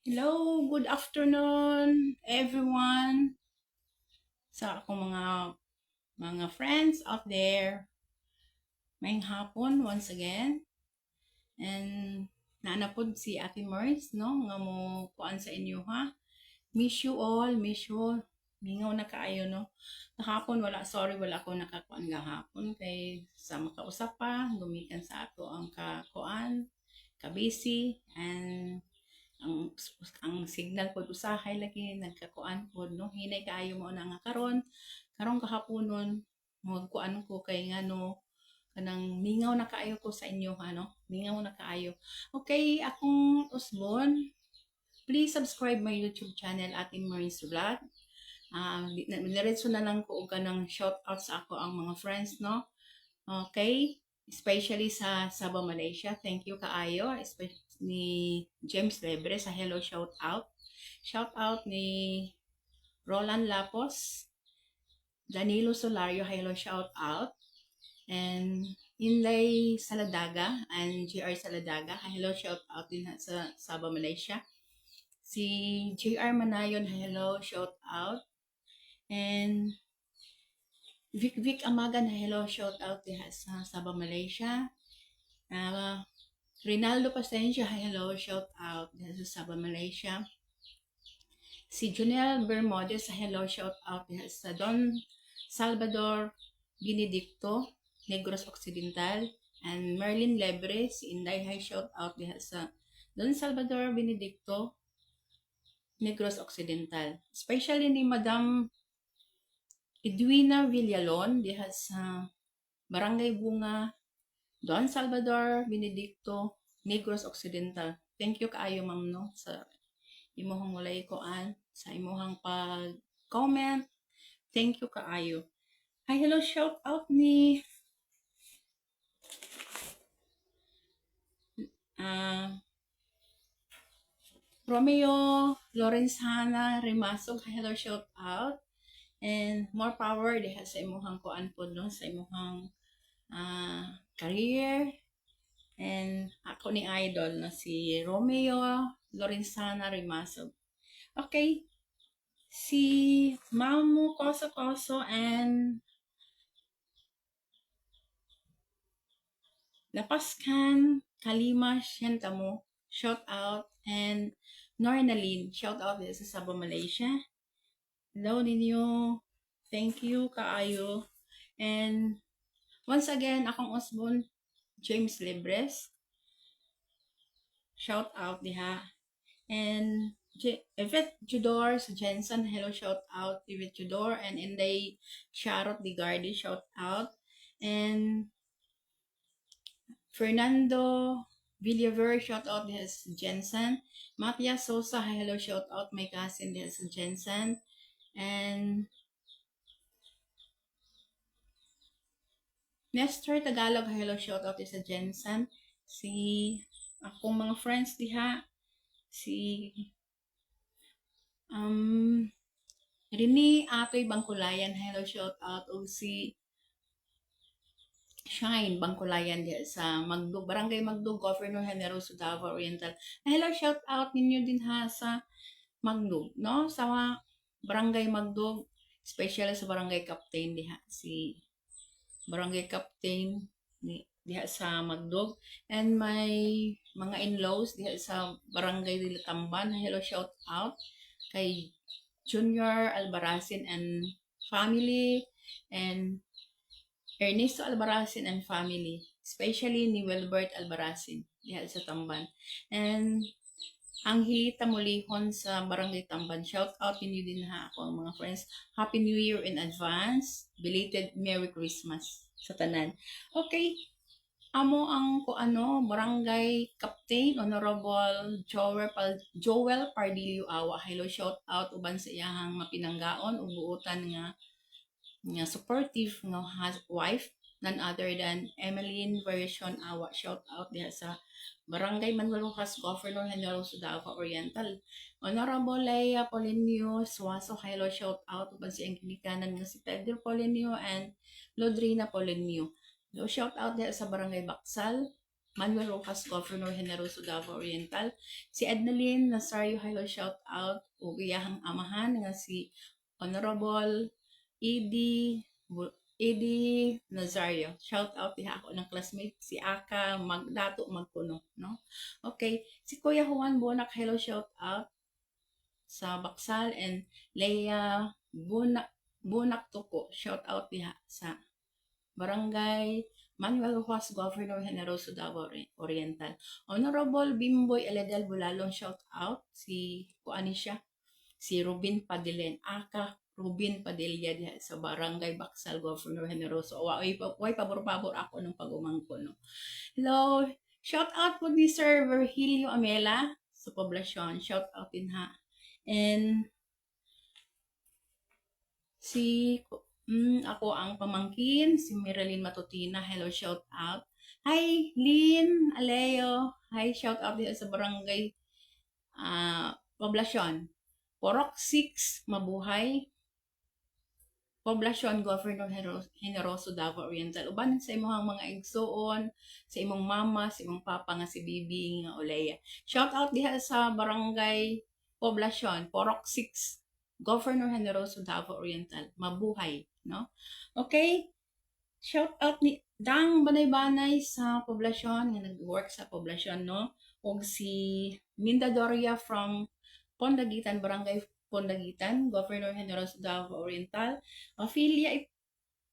Hello, good afternoon, everyone. Sa akong mga friends out there, mayong hapon once again. And naanapod si Ate Mars, no? Nga mo kuan sa inyo ha. Miss you all, miss you. Mingaw na kaayo, no? Kahapon wala ako nakakuan gahapon kay sa makausap pa, gumikan sa ato ang kakuan, ka-busy, and ang ang signal pod usahay lagi nagkakuan pod no hinay kaayo mo na nga karon kahaponon magkuan ko kay ngano kanang mingaw na kaayo ko sa inyo ano mingaw na kaayo. Okay, akong usbon, please subscribe my YouTube channel Ate Maurice Vlog. Diretso na lang ko og kanang shout out sa ako ang mga friends no. Okay, especially sa Sabah, Malaysia. Thank you kaayo, especially ni James Lebre sa hello shout out. Shout out ni Roland Lapos, Danilo Solario, hello shout out. And Inlay Saladaga and JR Saladaga, hello shout out din sa Sabah, Malaysia. Si JR Manayon, hello shout out. And Vic Vic Amagan, hello shout out diha sa Sabah, Malaysia. Rinaldo Pasensya, hello, shout out sa Sabah, Malaysia. Si Junel Bermudez, hello, shout out sa Don Salvador Benedicto, Negros Occidental. And Merlin Lebre, si Inday, hi, shout out sa Don Salvador Benedicto, Negros Occidental. Especially ni Madam Edwina Villalon, diha sa Barangay Bunga, Don Salvador Benedicto, Negros Occidental. Thank you kaayo ma'am no sa imuhang walay koan, sa imuhang pag-comment. Thank you kaayo. Hi, hello, shout out ni uh, Romeo Lorenzana Remasog. Hi, hello, shout out. And more power diha sa imuhang koan po no, sa imuhang career. And ako ni idol na si Romeo Lorenzana Remasog. Okay, si Mamu Koso Koso and Napaskan Kalima Shentamo, shout out, and Nornalyn, shout out din sa Sabah, Malaysia. Hello ninyo, thank you kaayo. And once again, akong usbon, James Libres, shout out diha. And Yvette Judor sa Jensen, hello, shout out Yvette Judor. And Inday Charot Digardi, shout out. And Fernando Villaver, shout out this Jensen. Matias Sosa, hello, shout out my cousin this Jensen. And Nestor Tagalog, hello, shout out this Jensen. Si akong mga friends diha, si Rini Atoy Bangkulayan, hello, shout out. O si Shine Bangkulayan diha sa Magdug, Barangay Magdug, Governor Generoso Davao Oriental. Hello, shout out ninyo din ha sa Magdug, no? Sa Barangay Magdug, especially sa Barangay Captain diha si Barangay Captain diha sa Magdug, and my mga in-laws diha sa Barangay Dilatamban. Hello, shout out kay Junior Albaracin and family, and Ernesto Albaracin and family, especially ni Wilbert Albaracin diha sa Tamban. And Angelita Mulihon sa Barangay Tamban. Shout out ninyo din ha ako ang mga friends. Happy New Year in advance. Belated Merry Christmas sa tanan. Okay, amo ang Barangay Captain Honorable Joel Pardillo Awa. Hello, shout out uban sa iyang mapinanggaon ug buotan nga supportive nga wife, none other than Emeline Version Awa. Shout out diha sa Barangay Manuel Rojas, Governor Generoso Davao Oriental. Honorable Leia Polinio Suaso, hello, shout out uban si ang ginikanan nga si Pedro Polinio and Lodrina Polinio. Hello, shout out diha sa Barangay Baksal, Manuel Rojas, Governor Generoso Davao Oriental. Si Ednalyn Nazario, hello, shout out. O iyahang amahan nga si Honorable Edie Nazario. Shout out diha ako ng classmate si Aka Magdato Magpuno, no? Okay, si Kuya Juan Bonac, hello, shout out sa Baksal, and Leia Bunak Tuko, shout out diha sa Barangay Manuel Rojas, Governor Generoso Davao Oriental. Honorable Bimboy Eledel Bulalong, shout out si kuani siya, si Rubin Padilen, Aka Rubin Padilla diha sa Barangay Baksal, Governor Generoso. Way pabor-pabor ako ng pag-umangko, no? Hello, shout out po ni Sir Virgilio Amela sa poblasyon, shout out din ha. And si ako ang pamangkin, si Marilyn Matutina, hello, shout out. Hi, Lynn Aleo. Hi, shout out dito sa barangay Poblasyon. Porok 6, mabuhay. Poblasyon, Governor Generoso Davao Oriental. Uban sa imong mga igsoon, sa imong mama, sa imong papa nga si Bibi nga Olea. Shout out diha sa barangay Poblasyon, Porok 6, Governor Generoso Davao Oriental. Mabuhay, no? Okay? Shout out ni Dang Banay-Banay sa poblasyon nga nag-work sa poblasyon, no? Og si Minda Doria from Pondagitan, Barangay Pondagitan, Governor Generoso Davao Oriental. Ophelia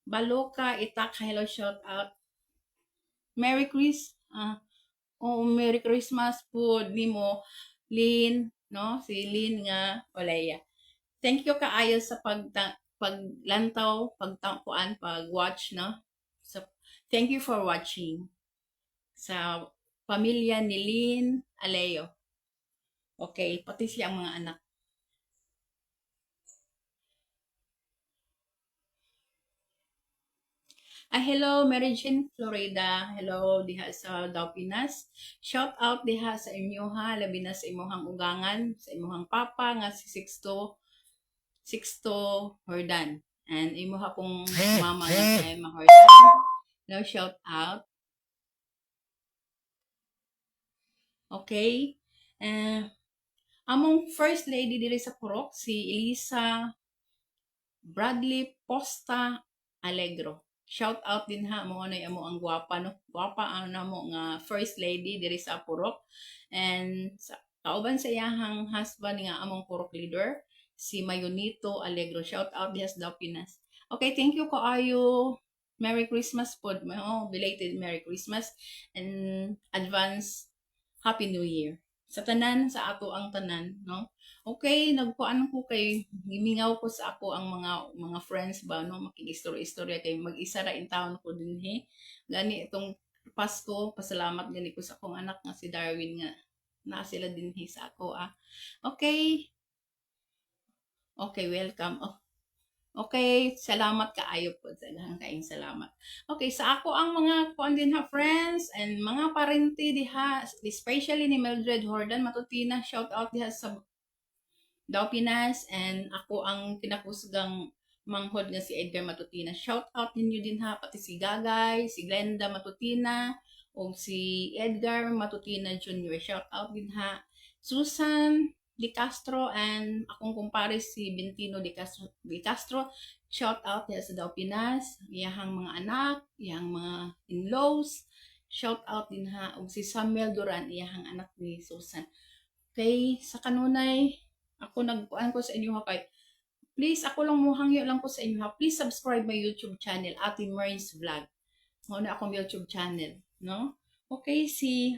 Baloka Itak, hello, shout out. Merry Christmas po nimo, Lynn, no? Si Lynn nga Olea. Thank you kaayo sa paglantaw, pag-watch, no? So, thank you for watching. Sa pamilya ni Lynn Aleo. Okay, pati siyang mga anak. Hello, Mary Jane Florida. Hello, diha sa Daw Pinas. Shout out diha sa inyo ha, labi na sa imuhang ugangan, sa imuhang papa nga si Sixto Hordan. And imuha pong mama nga si Emma Hordan. Hello, shout out. Okay. Among First Lady diri sa Purok, si Elisa Bradley Posta Alegro. Shout out din ha, mo anay amo ang gwapa, no? Gwapa ang namo nga First Lady diri sa Purok. And kauban sa iyahang husband nga among Purok leader, si Mayonito Alegro. Shout out diha sa Daw Pinas. Okay, thank you kaayo. Merry Christmas po. Belated Merry Christmas and advance Happy New Year. Sa tanan, sa ato ang tanan, no? Okay, nagkuan ko kay gimingaw ko sa ako ang mga friends ba, no? Makigistorya-istorya kay mag-isa ra in town ko dinhi. Gani itong Pasko, pasalamat gani ko sa akong anak nga si Darwin nga na sila dinhi sa ako. Okay. Okay, welcome. Okay, salamat kaayo po sa lahang kaing salamat. Okay, sa ako ang mga kuan din ha, friends and mga parente diha, especially ni Mildred Hordan Matutina, shout out diha sa Daw Pinas, and ako ang kinakusgang manghod nga si Edgar Matutina. Shout out ninyo din ha, pati si Gagay, si Glenda Matutina, o si Edgar Matutina Jr. Shout out din ha. Susan Di Castro and akong kumpare si Bentino Di Castro. Shout out diha sa Daw Pinas, iyahang mga anak, iyahang mga in-laws. Shout out din ha, og si Samuel Duran, iyahang anak ni Susan. Okay, sa kanunay, ako nagkuan ko sa inyo ha, kay please, ako lang muhangyo lang ko sa inyo ha, please subscribe my YouTube channel, Ate Maureen's Vlog. Muna akong YouTube channel, no? Okay, si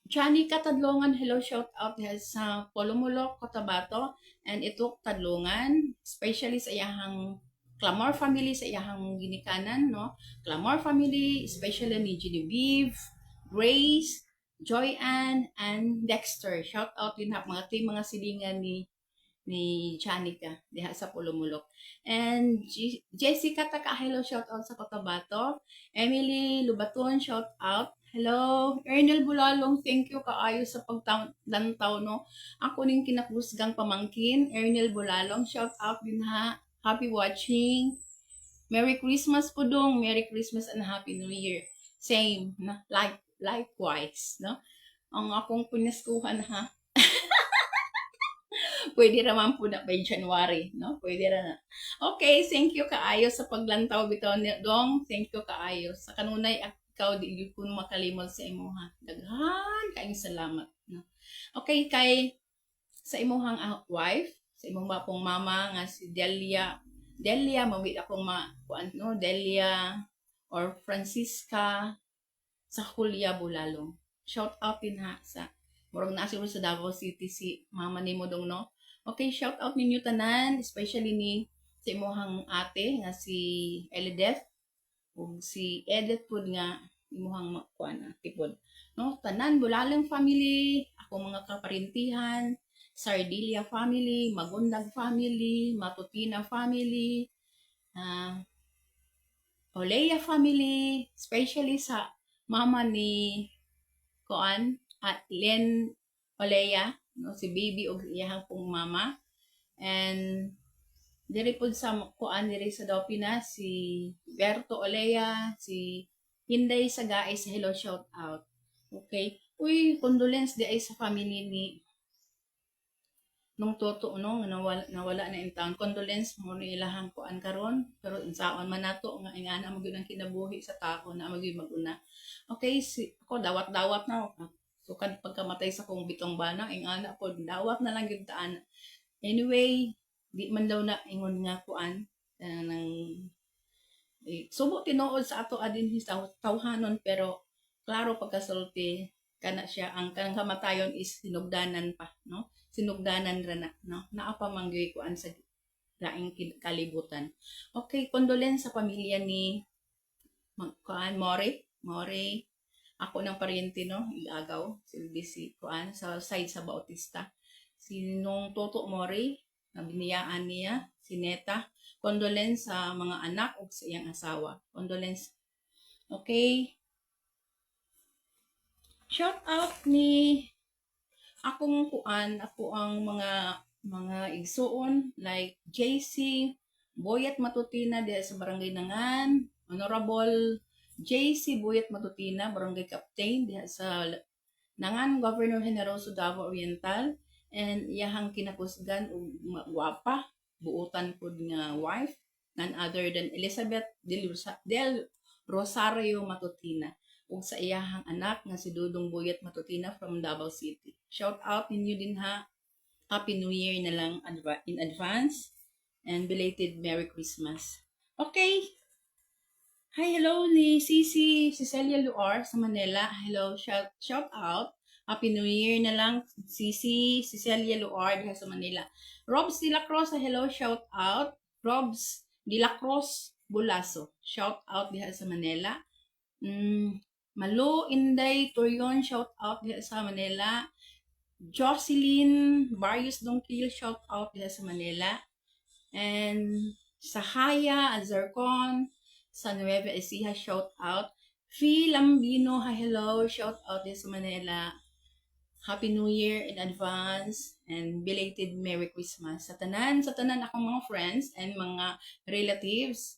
Johnny Katadlongan, hello, shout out sa Polomulok, Cotabato, and Ituk Tadlongan, especially sa iyahang Clamor family, sa iyahang ginikanan, no? Clamor family, especially ni Genevieve, Grace, Joy Ann, and Dexter. Shout out din ha, mga mga silingan ni Janica diha sa Polomulok. And Jessica Taka, hello, shout out sa Cotabato. Emily Lubaton, shout out. Hello, Ernel Bulalong, thank you kaayo sa paglantaw, no? Ako ning kinakusgang pamangkin, Ernel Bulalong, shout out din ha. Happy watching. Merry Christmas po dong. Merry Christmas and Happy New Year. Same, na likewise, no? Ang akong pinaskuhan ha, pwede raman po na by January, no? Pwede ra na. Okay, thank you kaayo sa paglantaw bitaw ni Dong. Thank you kaayo. Sa kanunay ikaw di gyud ko makalimot sa imo ha. Daghan kaayong salamat, no? Okay, kay sa imong wife, sa imong bapong mama nga si Delia mawid akong kuan no, Delia or Francisca sa Julia Bulalong. Shout out din ha sa murag na siguro sa Davao City si mama nimo dong no. Okay, shout out ninyo tanan, especially ni sa imong ate nga si Elideth ug si Edith pud nga imong kuan tipod. No, tanan Bulalong family, ako mga kaparintihan, Sardilia family, Magundag family, Matutina family, Olea family, especially sa mama ni Koan at Len Olea, no, si Bibi og iyahang pong mama. And diri pud sa Koan diri sa Dopina si Berto Olea, si Hinday Sagay sa hello shout out. Okay. Uy, condolence di ay sa family ni nung toto no nawala na in town. Condolence mo ni ilahang kuan karon pero unsaon man nato nga ingana mo gyud ang kinabuhi sa tao na magyud maguna. Okay, ako dawat-dawat na so kad pagkamatay sa kong bitong bana ingana pod dawat na lang gyud taan. Anyway, di man daw na ingon nga kuan nang subo tinuod sa ato adin tawhanon pero klaro pagkasulti kana siya ang kanang kamatayon is sinugdanan pa no, sinugdanan ra na no, naa pa mangyoy kuan sa laing kalibutan. Okay, condolence sa pamilya ni kuan More ako ng paryente no, Ilagaw silbi si kuan sa side sa Bautista sinong Toto More na biniyaan niya si Neta. Condolence sa mga anak o sa iyang asawa. Condolence. Okay. Shout out ni akong kuan, ako ang mga igsuon like JC Boyet Matutina diha sa Barangay Nangan, Honorable JC Boyet Matutina, Barangay Captain diha sa Nangan, Governor Generoso Davao Oriental, and iyahang kinakusgan og gwapa buotan pod nga wife none other than Elizabeth Del Rosario Matutina ug sa iyahang anak nga si Dudong Buyat Matutina from Davao City. Shout out ninyo din ha. Happy New Year na lang in advance and belated Merry Christmas. Okay. Hi, hello ni Cecilia Luar sa Manila. Hello, shout out. Happy New Year na lang, Cecilia Luar sa Manila. Robs de la Cruz, hello, shout out. Robs de la Cruz Bulaso, shout out diha sa Manila. Malo Inday Torion, shout out diha sa Manila. Jocelyn Barrios Dongkil, shout out diha sa Manila. And Sahaya Azarcon sa Nueva Ecija, shout out. Fee Lambino, hello, shout out diha sa Manila. Happy New Year in advance and belated Merry Christmas sa tanan akong mga friends and mga relatives.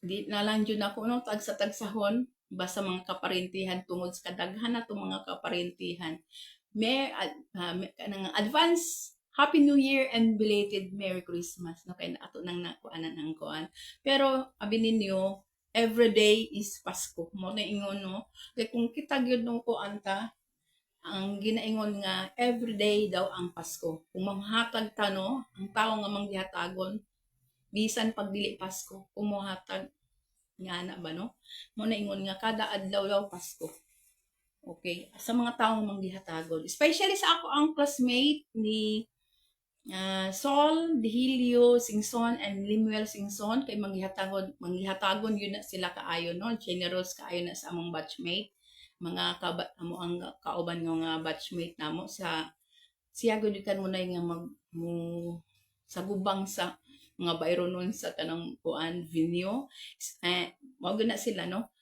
Di na lang dyan ako no, tagsahon basta mga kaparintihan tungod sa kadaghan na itong mga kaparintihan. Advance Happy New Year and belated Merry Christmas. No, kaya ato nang nakuanan ang kuan. Pero abi ninyo, everyday is Pasko. Mo na ingon no. Kaya kung kita gyud nung kuan ta, ang ginaingon nga everyday daw ang Pasko. Kung mamhatag ta no, ang tao nga manggihatagon bisan pag dili Pasko, kumuhatag nga na ba no? Mo na ingon nga kada adlaw daw Pasko. Okay, sa mga taong manggihatagon. Especially sa ako ang classmate ni Sol Dihilio Singson and Limuel Singson kay manggihatagon yun na sila kaayo no, generous kaayo na sa among batchmate. Mga amo ang kauban ng mga batchmate namo sa siya gud kan mo na nga sa gubang sa mga bayro nun sa kanang kuan venue mao na sila no.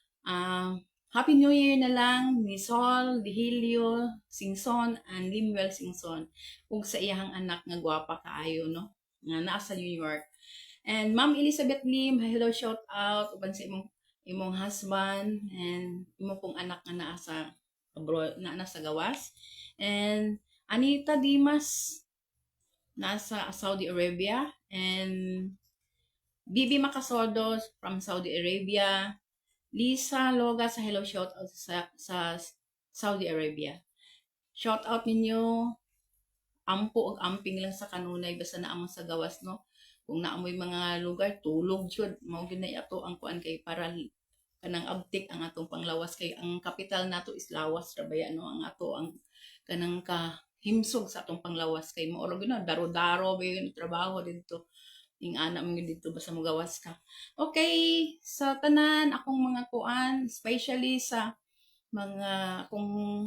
Happy New Year na lang ni Sol Dihilio Singson and Limuel Singson ug sa iyang anak nga gwapa kaayo no nga naa sa New York. And Ma'am Elizabeth Lim, hello, shout out uban sa imong imong husband, and imong pong anak nga naa sa abroad, na nasa gawas. And Anita Dimas, nasa Saudi Arabia. And Bibi Macasodo from Saudi Arabia. Lisa Loga sa hello shout out sa Saudi Arabia. Shout out ninyo, ampo og amping lang sa kanunay basta naa mo sa gawas, no. Kung naamoy mga lugar tulog jud, mao gyud na ato ang kuan kay para kanang abtik ang atong panglawas kay ang kapital nato is Lawas ra baya, no. Ang ato ang kanang himsog sa atong panglawas kay mao ra gyud na daro-daro ba yung trabaho dito. Ing ana mo dito basta mo gawas ka. Okay, sa tanan akong mga kuan, especially sa mga akong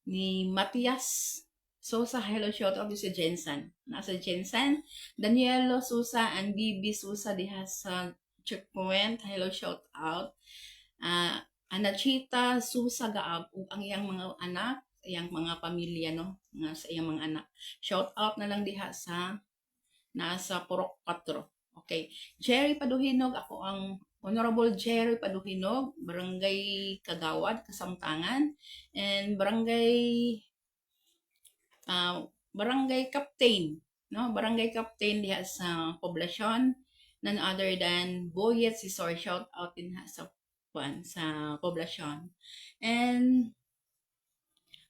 ni Matias Sosa, hello shout out si Jensen. Nasa Jensen, Danielo Sosa and Bibi Sosa diha sa Checkpoint, hello shout out. Anachita Sosa Gaab ug ang iyang mga anak, iyang mga pamilya, no, nga sa iyang mga anak. Shout out na lang diha sa nasa Purok 4. Okay. Jerry Paduhinog, ako ang Honorable Jerry Paduhinog, Barangay Kagawad, Kasamtangan, and Barangay Captain, no? Barangay Captain diha sa poblasyon, none other than Boyet Sisor, shout out din sa poblasyon. And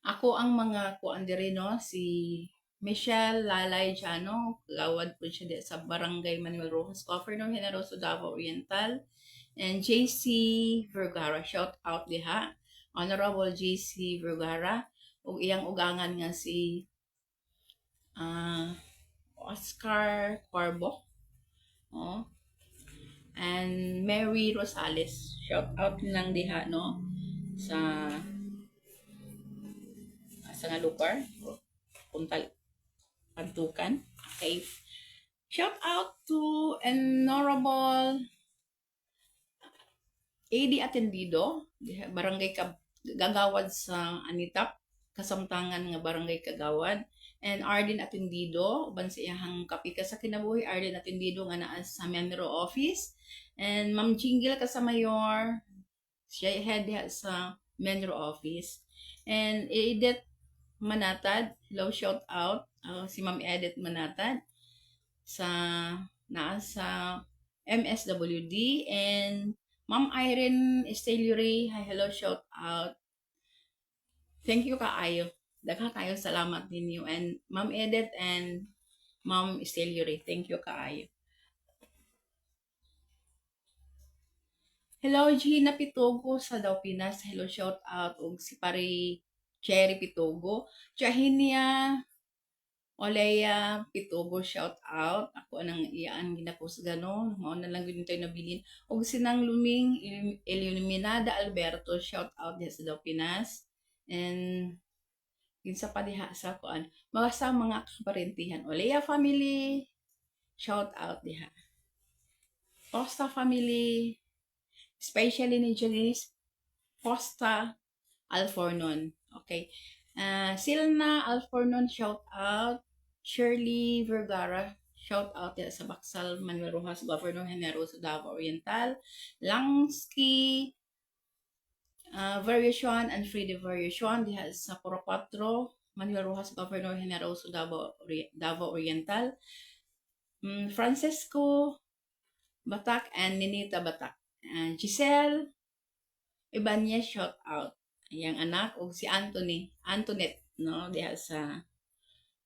ako ang mga kuan diri, no, si Michelle Lalay Jano, gawad po siya sa Barangay Manuel Rojas, Governor Generoso, Davao Oriental. And JC Vergara, shout out diha. Honorable JC Vergara. Ug iyang ugangan nga si Oscar Corbo. Oh. And Mary Rosales, shout out lang diha, no, sa nga lugar. Puntal Pantukan. Okay. Shout out to Honorable AD Atendido, Barangay Gagawad sa Anitap, Kasamtangan nga Barangay Kagawad. And Arden Atendido, uban sa iyang kapika sa kinabuhi, Arden Atendido nga naa sa Menro Office. And Ma'am Jingle Kasamayor, siya head sa Menro Office. And Edith Manatad, hello shout out, si Ma'am Edith Manatad sa nasa MSWD. And Ma'am Irene Esteliory, hi, hello shout out. Thank you kaayo. Daghan kayo salamat ninyo. And Ma'am Edith and Ma'am Esteliory, thank you kaayo. Hello Gina Pitogo sa Daw Pinas, hello shout out. Ug si Pari Cherry Pitogo, Chahinia Olea Pitogo, shout out. Ako anang iyaan ginapos ganon, mao na lang gyud tayo nabilin. Ug sinang Luming Iluminada Alberto, shout out diha sa Daw Pinas. And kinsa pa diha sa kuan, mga kaparentihan, Olea family, shout out diha. Costa family, especially ni Janice Costa Alfornon. Okay. Silna Alfornon, shout out. Shirley Vergara, shout out diha sa Baksal, Manuel Rojas, Governor Generoso, Davao Oriental. Langsky Variation and Free Variation diha sa Puro 4, Manuel Rojas, Governor Generoso, Davao Oriental. Francisco Batak and Ninita Batak. Giselle Ibanez, shout out. Yang anak og si Antoinette, no, diha sa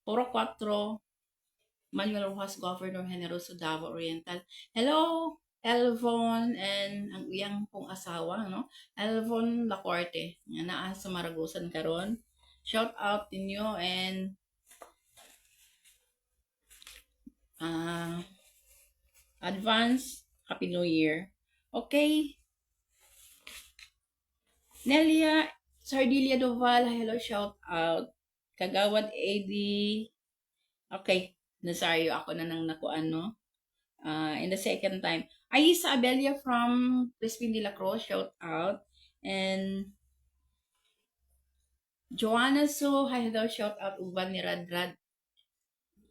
Puro 4, Manuel Rojas, Governor Generoso, Davao Oriental. Hello Elvon and ang iyang pong asawa, no, Elvon Lacorte nga naa sa Maragusan karon. Shout out ninyo. And advance Happy New Year. Okay. Nelia Sardilia Doval, hello shout out. Kagawad AD. Okay, Nazario ako na nang nakuan, no. In the second time, Aisa Abelia from Crispin de la Cruz, shout out. And Joanna So, hi, hello shout out. Uban ni Radrad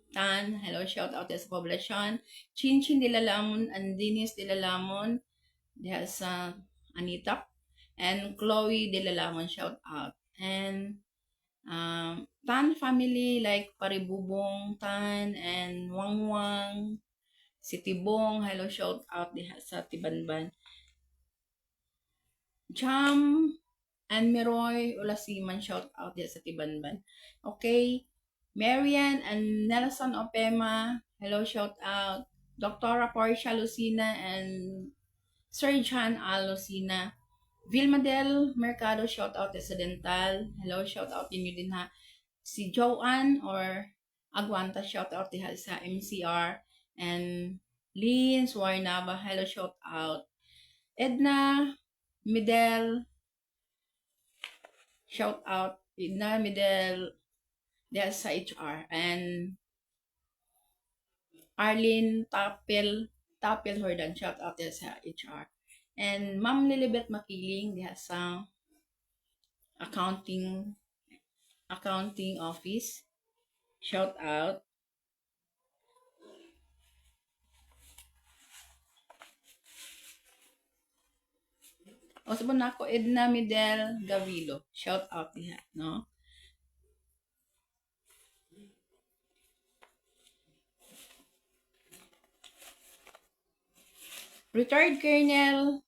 Tan, hello shout out sa poblasyon. Chinchin de la Lamon and Dinis de la Lamon diha sa Anita, and Chloe De La Lamon, shout out. And Tan family like Paribubong Tan and Wang Wang, si Tibong, hello, shout out diha sa Tibanban. Jam and Meroy Ulasiman, shout out diha sa Tibanban. Okay, Marian and Nelson Opema, hello, shout out. Dr. Portia Lucina and Sir John Alocina. Vilma Del Mercado, shout out Occidental. Hello, shout out din din ha. Si Joanne or Aguanta, shout out din sa MCR. And Lynn Suarnaba, hello, shout out. Edna Midel, shout out. Edna Midel diha sa HR. And Arlene Tapel Hordan, shout out diha sa HR. And Ma'am Lilibet Makiling diha sa accounting office, shout out. O sabon nako Edna Midel Gavilo, shout out diha, no? Retired Colonel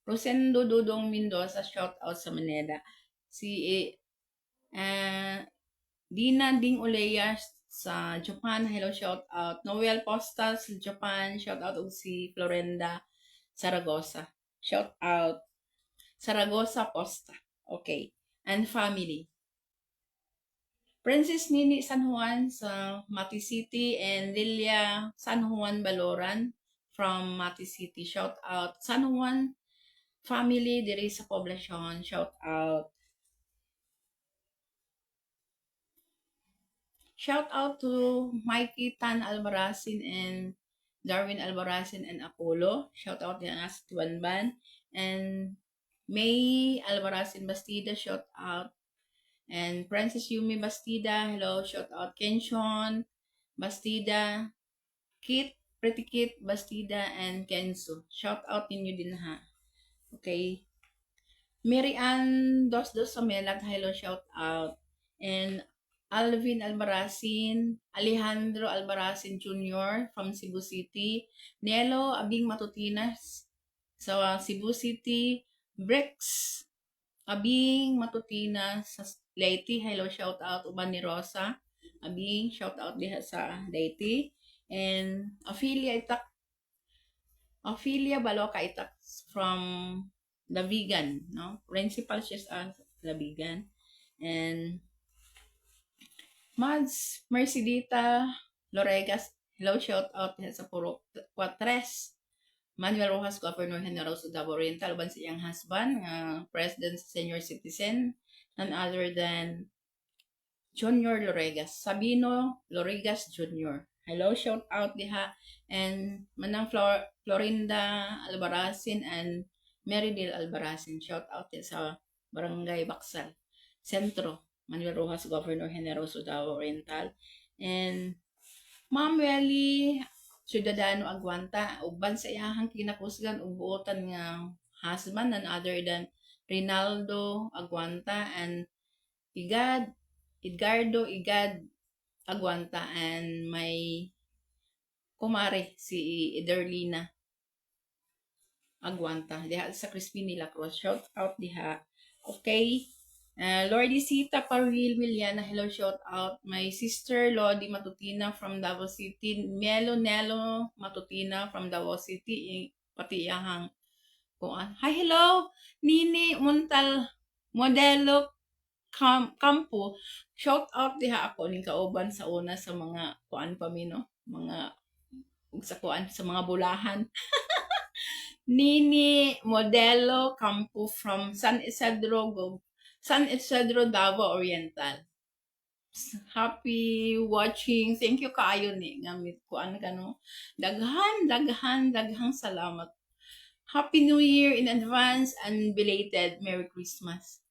Rosendo Dudong Mendoza, shout out sa Manila. Si Dina Ding Oleya sa Japan, hello, shout out. Noel Posta sa Japan, shout out. Og si Florenda Zaragoza, shout out. Zaragoza Posta, okay. And family. Princess Nini San Juan sa Mati City and Lilia San Juan Baloran from Mati City, shout out. San Juan family diri sa poblasyon, shout out. Shout out to Mikey Tan Albarazin and Darwin Albarazin and Apollo, shout out din sa Tuanban. And May Albarazin Bastida, shout out. And Princess Yumi Bastida, hello, shout out. Kenshon Bastida, Kit, Pretty Kit Bastida, and Kenzo, shout out ninyo din ha. Okay. Mary Ann Dos Samelat, hello, shout out. And Alvin Albarazin, Alejandro Albarazin Jr. from Cebu City, Nelo Abing Matutinas sa Cebu City, Brex Abing Matutina sa Leyte, hello, shout out. Uban ni Rosa Abing, shout out diha sa Leyte. And Ophelia Baloca Itak from The Vegan, no? Principal siya sa The Vegan. And Mads Mercedita Loregas, hello, shout out sa Puro Quatres. Manuel Rojas, Governor General sa Davao Oriental, uban sa iyang husband, President Senior Citizen, none other than Junior Loregas, Sabino Loregas Jr. Hello, shout out diha. And Manang Florinda Albarazin and Merydil Albarazin, shout out sa Barangay Baksal Sentro, Manuel Rojas, Governor General sa Davao Oriental. And Ma'am Welly Ciudadano Aguanta, uban sa iyahang kinakusgan ug buotan nga husband, none other than Rinaldo Aguanta and Edgardo Igad Aguanta, and may kumare si Ederlina Aguanta diha sa Crispin Nila Cruz, shout out diha. Okay. Lordisita Paril Miliana, hello, shout out. My sister Lodi Matutina from Davao City, Nelo Matutina from Davao City, pati iyahang kuan. Hi, hello Nini Muntal Modelo Campo, shout out diha ako ning kauban sa una sa mga kuan pa mi, no? Mga sa kuan sa mga bulahan. Nini Modelo Campo from San Isidro, Davao Oriental. Happy watching. Thank you kaayo ni ngamit kuan ka, no? Daghang salamat. Happy New Year in advance and belated Merry Christmas.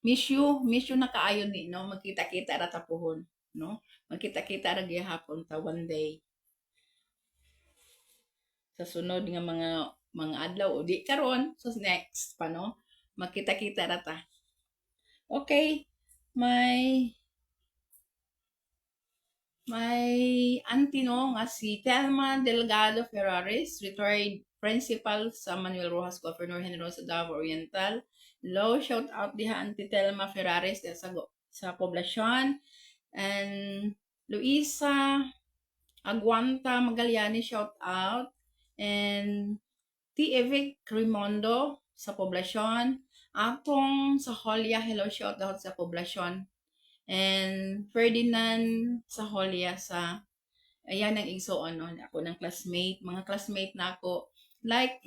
Miss you na kaayo ni, no? Magkita-kita ra tapuhon, no? Magkita-kita ra gyapon ta one day. Sa sunod nga mga mga adlaw o di karon, so next pa no, magkita-kita rata. Okay, may auntie no nga si Telma Delgado Ferraris, retired principal sa Manuel Rojas Governor Generoso Davao Oriental. Hello, shout out diha auntie Telma Ferraris sa poblasyon. And Luisa Aguanta Magaliani, shout out. And T. Evic Rimondo sa poblasyon. Atong sa Holya, hello, shout out sa poblasyon. And Ferdinand sa Holya sa, ayan ang igsoon, no? Ako ng classmate, mga classmate na ako. Like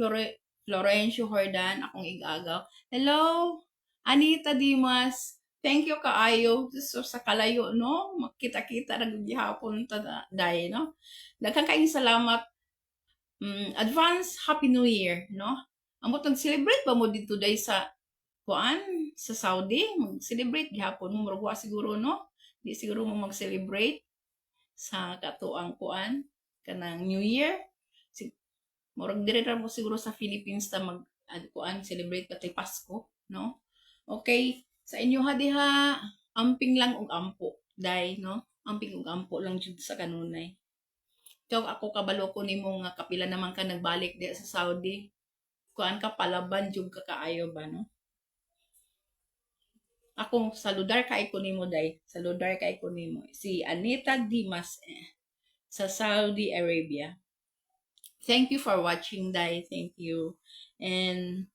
Florencio Hordan, akong igagaw. Hello, Anita Dimas. Thank you kaayo so, sa kalayo, no? Makita-kita na gihapon ta dai, no? Daghang kaayong salamat. Advance Happy New Year, no? Amo tag celebrate ba mo dito day sa kuan sa Saudi? Mag-celebrate gihapon mo murag wa siguro, no? Di siguro mo mag-celebrate sa katuang kuan kanang New Year. Murag dire ra mo siguro sa Philippines ta mag kuan celebrate patay Pasko, no? Okay, sa inyo ha diha amping lang og ampo, day, no? Amping og ampo lang jud sa kanunay. Ikaw ako kabalo ko nimo nga kapila naman ka nagbalik di sa Saudi. Kuan ka palaban jud ka kaayo ba, no? Ako saludar kay ko nimo day. Saludar kay ko nimo. Si Anita Dimas sa Saudi Arabia. Thank you for watching, day. Thank you. And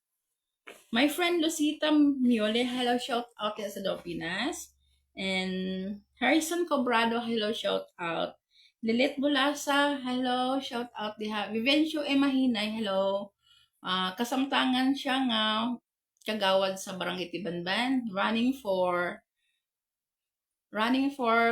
my friend Lucita Miole, hello, shout out sa Dopinas. And Harrison Cobrado, hello, shout out. Lilit Bulasa, hello, shout out diha. Vivencio Emahinay, hello. Kasamtangan siya nga kagawad sa Barangay Tibanban, running for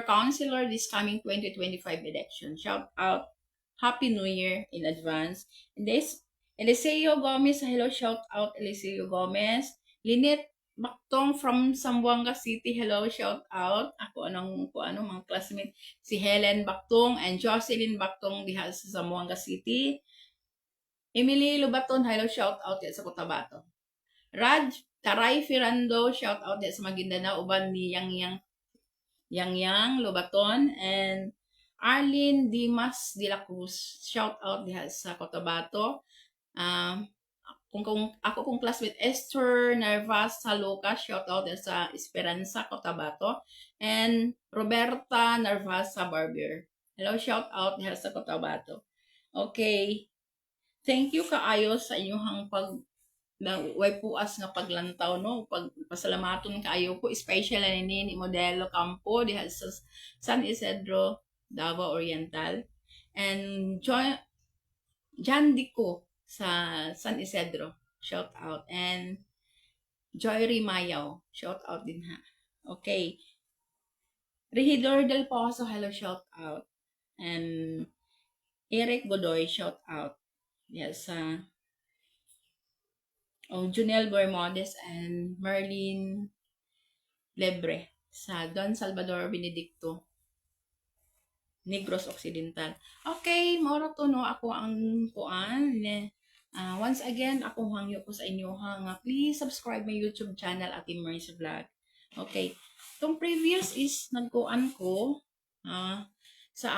councilor this coming 2025 election. Shout out, Happy New Year in advance. And this, Eliseo Gomez, hello, shout out Eliseo Gomez. Linet Baktong from Zamboanga City, hello, shout out. Ako mga classmate, si Helen Baktong and Jocelyn Baktong diha sa Zamboanga City. Emily Lubaton, hello, shout out sa Cotabato. Raj Taray Firando, shout out sa Maguindanao, uban ni Yang Lubaton. And Arlene Dimas de la Cruz, shout out diha sa Cotabato. Ako kong classmate Esther Nervas Saluca, shout out sa Esperanza, Cotabato. And Roberta Nervas sa Barber, hello, shout out diha sa Cotabato. Okay, thank you kaayo sa inyong way puas nga paglantaw, no? Pasalamaton kaayo po, especially ni Modelo Campo diha sa San Isidro, Davao Oriental. And Jan Dico sa San Isidro, shout out. And Joy Rimayaw, shout out din ha. Okay. Regidor Del Pozo, hello, shout out. And Eric Godoy, shout out. Yes, Junel Bermudez and Merlin Lebre sa Don Salvador Benedicto, Negros Occidental. Okay, moro to, no? Ako ang kuan. Once again, ako hangyo ko sa inyo nga please subscribe my YouTube channel at Mercy Vlog. Okay. Itong previous is nagkuan ko sa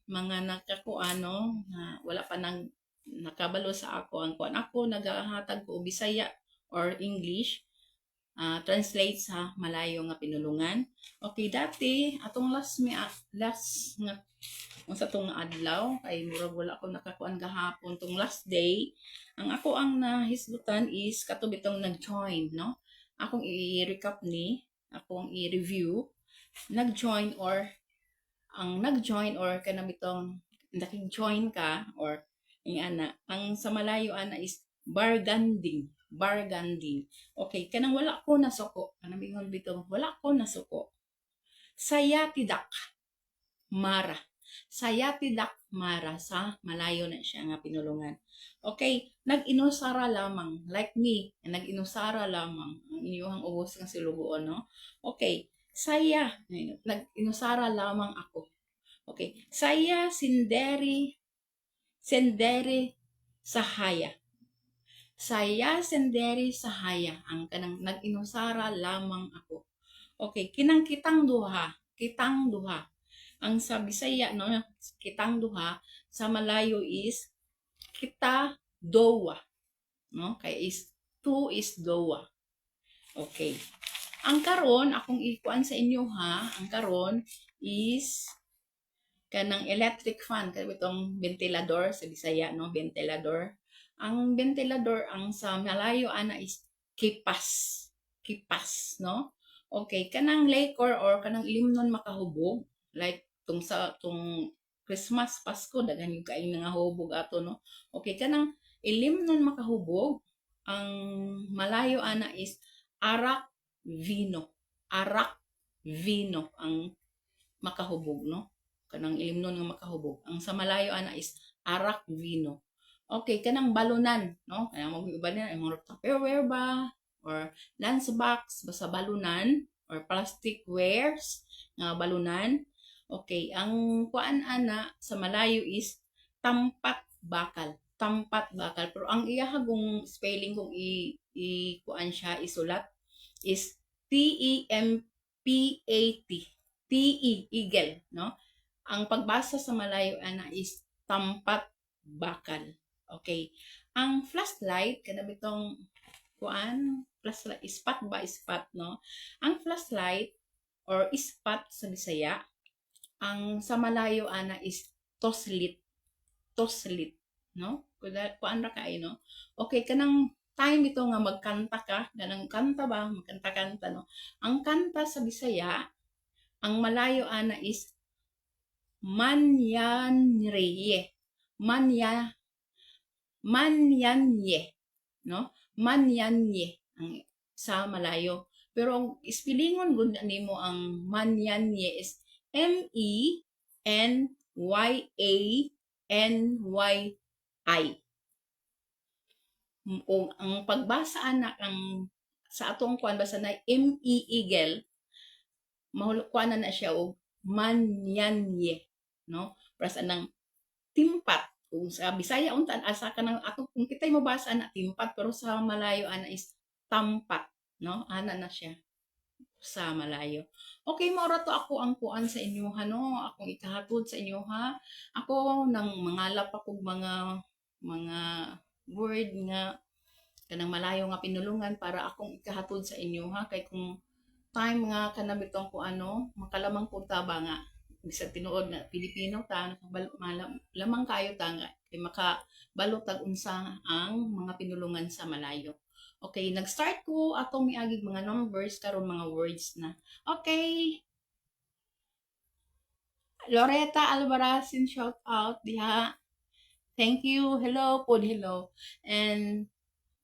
mga nakakuano na wala pa nang nakabalo sa ako ang kuan. Ako nagahatag ko Bisaya or English, translate sa Malayo nga pinulungan. Okay, dati atong last nga sa tong adlaw kay murag wala ko nakakuan gahapon tong last day. Ang ako ang nahisgutan is katubitong nag-join, no? Akong i-recap akong i-review nag-join or kanabitong nakig-join ka or ang sa Malayo is barganding. Okay, kanang wala ko nasuko. Kanang bingon bitong wala ko nasuko. Sayatidak Mara. Sayatidak Mara sa Malayo na siya nga pinulungan. Okay, nag-inusara lamang. Like me, nag-inusara lamang. Ang inyong ubos ng silubuon, no? Okay, nag-inusara lamang ako. Okay, saya sendiri sahaya. Saya sendiri sahaya ang kanang nag-inusara lamang ako. Okay, kinang kitang duha, kitang duha. Ang sa Bisaya no, kitang duha sa Malayo is kita dowa, no? Kay is two is dowa. Okay. Ang karon akong ikuan sa inyo ha, ang karon is kanang electric fan kay itong ventilador sa Bisaya no, ventilador. Ang ventilador ang sa Malayo ana is kipas. Kipas no. Okay, kanang lakor or kanang limnon makahubog like tung sa tung Christmas, Pasko daghan yung kaing nga hubog ato no. Okay, kanang ilimnon makahubog ang Malayo ana is arak vino. Arak vino ang makahubog no, kanang ilimnon nga makahubog. Ang sa Malayo ana is arak vino. Okay, kanang balunan no, kanang mag-iba na mga Tupperware ba or lunchbox basta balunan or plastic wares nga balunan. Okay, ang kuan ana sa Malayo is tampat bakal. Tampat bakal. Pero ang iyahagong spelling kung i kuan siya isulat is TEMPAT. TE, eagle, no? Ang pagbasa sa Malayo ana is tampat bakal. Okay. Ang flashlight kana bitong kuan, flashlight ispat ba ispat, no? Ang flashlight or ispat sa Bisaya, ang sa Malayo ana is toslit. Toslit, no? Kuan ra kay no. Okay, kanang time ito nga magkanta ka, ganang kanta ba, magkanta-kanta no. Ang kanta sa Bisaya ang Malayo ana is manyanreye. Manyanye, no? Manyanye ang sa Malayo. Pero ang ispelingon gud nimo ang manyanye is MENYANY. O ang pagbasa anak ang sa atong kuan basa na eagle mahulukuan na siya og manyanye no pras anang timpat kung sa Bisaya untan asa ka nang ato kung kitay mabasa na timpat pero sa Malayo ana is tampat no ana na siya sa Malayo. Okay, maura to ako ang kuan sa inyo ha no, akong ikahatod sa inyo ha. Ako nang mangalap ako mga word nga kanang Malayo nga pinulungan para akong ikahatod sa inyo ha kay kung time nga kanabitong ko ano, makalamang po ta ba nga sa tinuod na Pilipino ta lamang kayo ta nga kay makabalotag unsa ang mga pinulungan sa Malayo. Okay, nag-start ko atong miagig mga numbers karon mga words na. Okay. Loretta Albarazin shout out diha. Thank you. Hello pod hello. And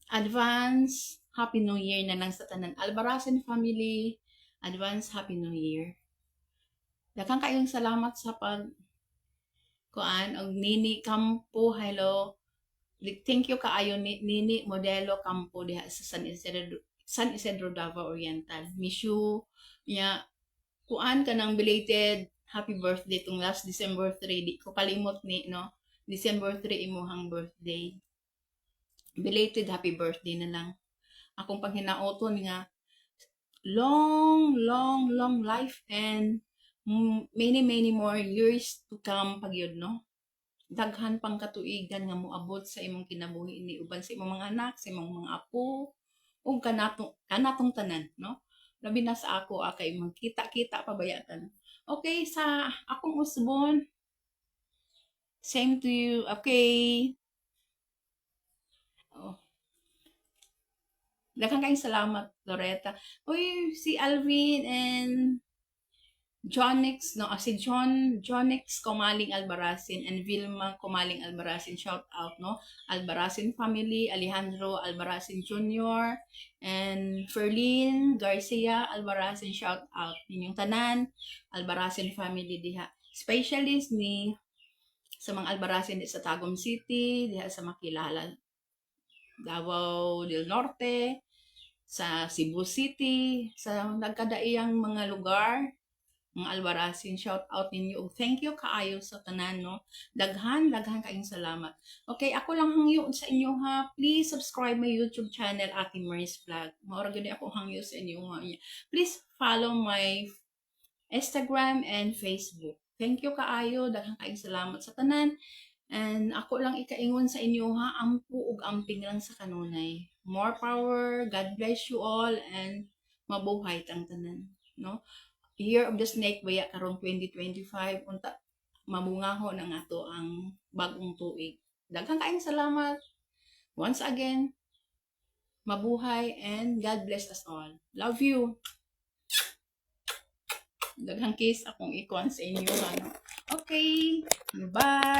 advance Happy New Year na lang sa tanan Albarazin family. Advance Happy New Year. Daghang kayong salamat sa pag kuan og Nini Campo. Hello. Thank you kaayo Nini Modelo Campo diha sa San Isidro Davao Oriental. Miss you nya kuan kanang belated happy birthday tung last December 3 di ko kalimot ni no. December 3 imuhang birthday. Belated happy birthday na lang. Akong panghinaoton nga long life and many more years to come pagyud no. Daghan pang katuigan nga moabot sa imong kinabuhi ni uban sa imong mga anak, sa imong mga apo ug kanatong tanan no. Labi na sa ako kay magkita-kita pabayatan. Okay, sa akong usbon same to you. Okay. Oh. Daghang kayong salamat, Loretta. Uy, si Alvin and Jonix, no, si Jonix Comaling Albarazin and Vilma Comaling Albarazin, shout out, no, Albarazin family, Alejandro Albarazin Jr. and Ferlin Garcia Albarazin, shout out, ninyong tanan, Albarazin family diha. Specialist ni sa mga Albarazin di sa Tagum City, diha sa Makilala, Davao del Norte, sa Cebu City, sa nagkadaiyang mga lugar, mga Albarasin, shout out ninyo. Og thank you kaayo sa tanan, no? Daghan kayong salamat. Okay, ako lang hangyo sa inyo ha. Please subscribe my YouTube channel, Ate Maris Vlog. Maura gani ako hangyo sa inyo ha. Please follow my Instagram and Facebook. Thank you kaayo, daghan kayong salamat sa tanan. And ako lang ikaingon sa inyo ha, ampo ug amping lang sa kanunay. More power, God bless you all, and mabuhay tang tanan, no? Year of the Snake baya karong 2025 unta mabungaho na nga to ang bagong tuig. Daghang kaayong salamat. Once again, mabuhay and God bless us all. Love you. Daghang kiss akong ikon sa inyo ano. Okay. Bye.